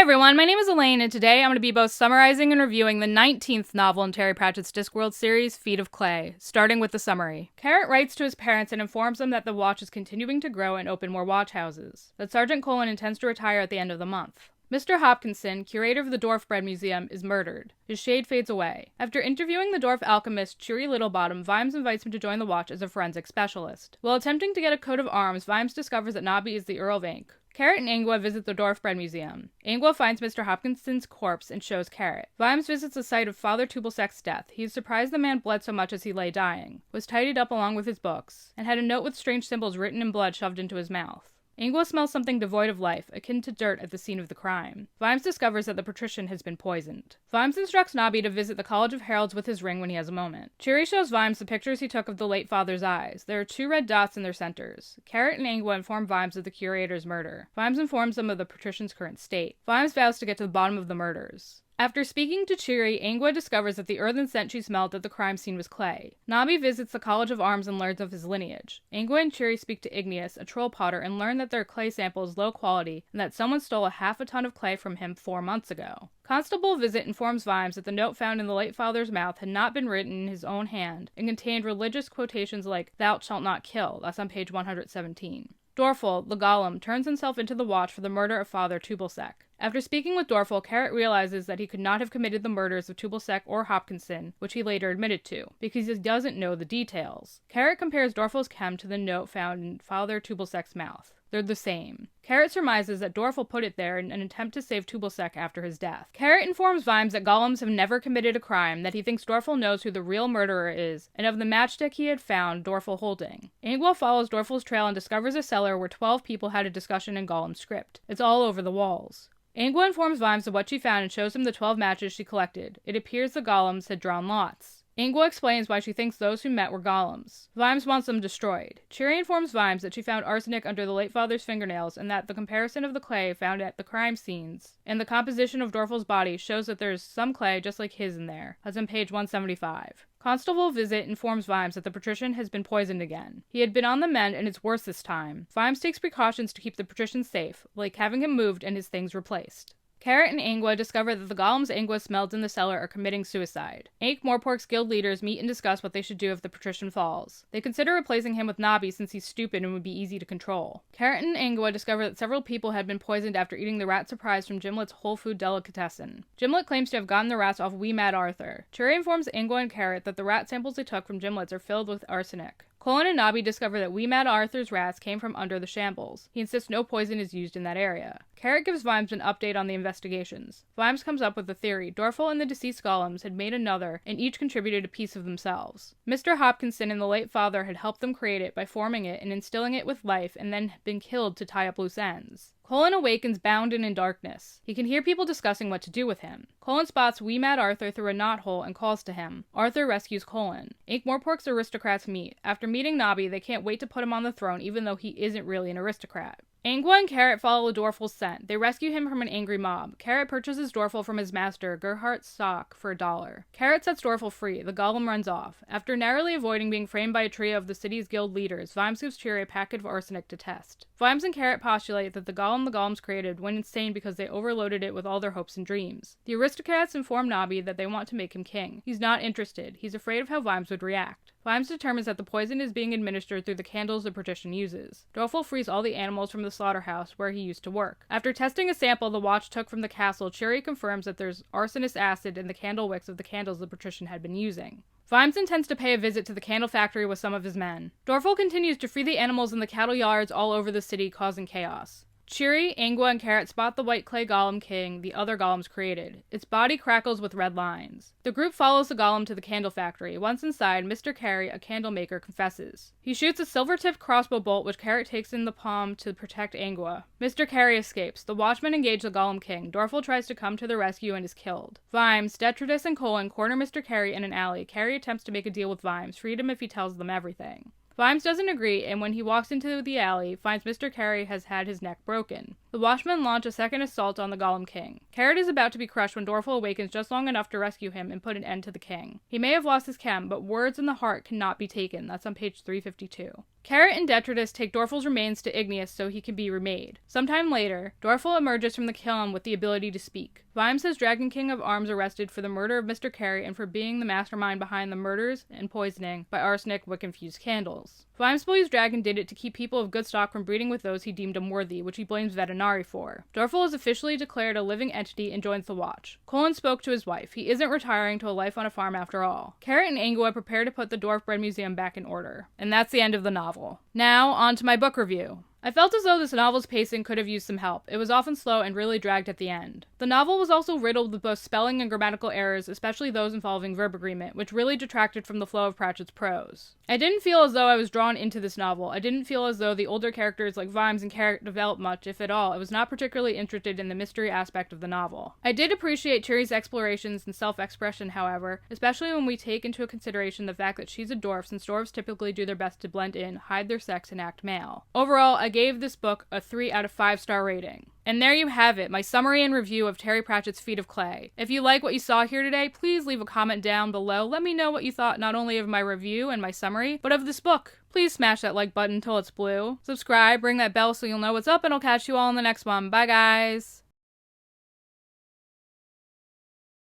everyone, my name is Elaine, and today I'm going to be both summarizing and reviewing the 19th novel in Terry Pratchett's Discworld series, Feet of Clay, starting with the summary. Carrot writes to his parents and informs them that the watch is continuing to grow and open more watch houses, that Sergeant Colin intends to retire at the end of the month. Mr. Hopkinson, curator of the Dorfal'S Museum, is murdered. His shade fades away. After interviewing the dwarf alchemist Cheery Littlebottom, Vimes invites him to join the watch as a forensic specialist. While attempting to get a coat of arms, Vimes discovers that Nobby is the Earl of Ink. Carrot and Ingua visit the Dorfal'S Museum. Ingua finds Mr. Hopkinson's corpse and shows Carrot. Vimes visits the site of Father Tubalsek's death. He is surprised the man bled so much as he lay dying, was tidied up along with his books, and had a note with strange symbols written in blood shoved into his mouth. Ingua smells something devoid of life, akin to dirt at the scene of the crime. Vimes discovers that the patrician has been poisoned. Vimes instructs Nobby to visit the College of Heralds with his ring when he has a moment. Cheery shows Vimes the pictures he took of the late father's eyes. There are 2 red dots in their centers. Carrot and Ingua inform Vimes of the curator's murder. Vimes informs them of the patrician's current state. Vimes vows to get to the bottom of the murders. After speaking to Cheery, Ingua discovers that the earthen scent she smelled at the crime scene was clay. Nobby visits the College of Arms and learns of his lineage. Ingua and Cheery speak to Igneous, a troll potter, and learn that their clay sample is low quality and that someone stole a half a ton of clay from him 4 months ago. Constable Visit informs Vimes that the note found in the late father's mouth had not been written in his own hand and contained religious quotations like, "Thou shalt not kill," that's on page 117. Dorfal, the Golem, turns himself into the watch for the murder of Father Tubalsek. After speaking with Dorfal, Carrot realizes that he could not have committed the murders of Tubalsek or Hopkinson, which he later admitted to, because he doesn't know the details. Carrot compares Dorfal's chem to the note found in Father Tubalsek's mouth. They're the same. Carrot surmises that Dorfal put it there in an attempt to save Tubalsek after his death. Carrot informs Vimes that golems have never committed a crime, that he thinks Dorfal knows who the real murderer is, and of the matchstick he had found Dorfal holding. Ingua follows Dorfal's trail and discovers a cellar where 12 people had a discussion in golem script. It's all over the walls. Ingua informs Vimes of what she found and shows him the 12 matches she collected. It appears the golems had drawn lots. Ingua explains why she thinks those who met were golems. Vimes wants them destroyed. Cheery informs Vimes that she found arsenic under the late father's fingernails and that the comparison of the clay found at the crime scenes and the composition of Dorfal's body shows that there's some clay just like his in there. That's on page 175. Constable Visit informs Vimes that the patrician has been poisoned again. He had been on the mend and it's worse this time. Vimes takes precautions to keep the patrician safe, like having him moved and his things replaced. Carrot and Ingua discover that the golems Ingua smelled in the cellar are committing suicide. Ankh-Morpork's guild leaders meet and discuss what they should do if the patrician falls. They consider replacing him with Nobby since he's stupid and would be easy to control. Carrot and Ingua discover that several people had been poisoned after eating the rat surprise from Gimlet's whole food delicatessen. Gimlet claims to have gotten the rats off Wee Mad Arthur. Cheery informs Ingua and Carrot that the rat samples they took from Gimlet's are filled with arsenic. Colin and Nobby discover that Wee Mad Arthur's rats came from under the shambles. He insists no poison is used in that area. Carrot gives Vimes an update on the investigations. Vimes comes up with a theory. Dorfal and the deceased golems had made another, and each contributed a piece of themselves. Mr. Hopkinson and the late father had helped them create it by forming it and instilling it with life, and then been killed to tie up loose ends. Colin awakens bound and in darkness. He can hear people discussing what to do with him. Colin spots Wee Mad Arthur through a knothole and calls to him. Arthur rescues Colin. Ankh-Morpork's aristocrats meet. After meeting Nobby, they can't wait to put him on the throne even though he isn't really an aristocrat. Ingua and Carrot follow Dorfal's scent. They rescue him from an angry mob. Carrot purchases Dorfal from his master, Gerhardt Stock, for $1. Carrot sets Dorfal free. The Golem runs off. After narrowly avoiding being framed by a trio of the city's guild leaders, Vimes gives Cheery a packet of arsenic to test. Vimes and Carrot postulate that the golems created went insane because they overloaded it with all their hopes and dreams. The aristocrats inform Nobby that they want to make him king. He's not interested. He's afraid of how Vimes would react. Vimes determines that the poison is being administered through the candles the patrician uses. Dorfal frees all the animals from the slaughterhouse where he used to work. After testing a sample the watch took from the castle, Cheery confirms that there's arsenic acid in the candle wicks of the candles the patrician had been using. Vimes intends to pay a visit to the candle factory with some of his men. Dorfal continues to free the animals in the cattle yards all over the city, causing chaos. Cheery, Ingua, and Carrot spot the white clay golem king the other golems created. Its body crackles with red lines. The group follows the golem to the candle factory. Once inside, Mr. Carey, a candle maker, confesses. He shoots a silver-tipped crossbow bolt which Carrot takes in the palm to protect Ingua. Mr. Carey escapes. The watchmen engage the golem king. Dorfal tries to come to the rescue and is killed. Vimes, Detritus, and Colin corner Mr. Carey in an alley. Carey attempts to make a deal with Vimes, freedom if he tells them everything. Vimes doesn't agree, and when he walks into the alley, finds Mr. Carey has had his neck broken. The Watchmen launch a second assault on the Golem King. Carrot is about to be crushed when Dorfal awakens just long enough to rescue him and put an end to the king. He may have lost his chem, but words in the heart cannot be taken. That's on page 352. Carrot and Detritus take Dorfal's remains to Igneous so he can be remade. Sometime later, Dorfal emerges from the kiln with the ability to speak. Vimes has Dragon King of Arms arrested for the murder of Mr. Carey and for being the mastermind behind the murders and poisoning by arsenic wick-infused candles. Vimes believes Dragon did it to keep people of good stock from breeding with those he deemed unworthy, which he blames Vetinari for. Dorfal is officially declared a living entity and joins the Watch. Colin spoke to his wife. He isn't retiring to a life on a farm after all. Carrot and Ingua prepare to put the Dwarf Bread Museum back in order. And that's the end of the novel. Now, on to my book review. I felt as though this novel's pacing could have used some help. It was often slow and really dragged at the end. The novel was also riddled with both spelling and grammatical errors, especially those involving verb agreement, which really detracted from the flow of Pratchett's prose. I didn't feel as though I was drawn into this novel. I didn't feel as though the older characters like Vimes and Carrot developed much, if at all. I was not particularly interested in the mystery aspect of the novel. I did appreciate Chiri's explorations and self-expression, however, especially when we take into consideration the fact that she's a dwarf, since dwarves typically do their best to blend in, hide their sex, and act male. Overall, I gave this book a 3 out of 5 star rating. And there you have it, my summary and review of Terry Pratchett's Feet of Clay. If you like what you saw here today, please leave a comment down below. Let me know what you thought not only of my review and my summary, but of this book. Please smash that like button until it's blue. Subscribe, ring that bell so you'll know what's up, and I'll catch you all in the next one. Bye guys!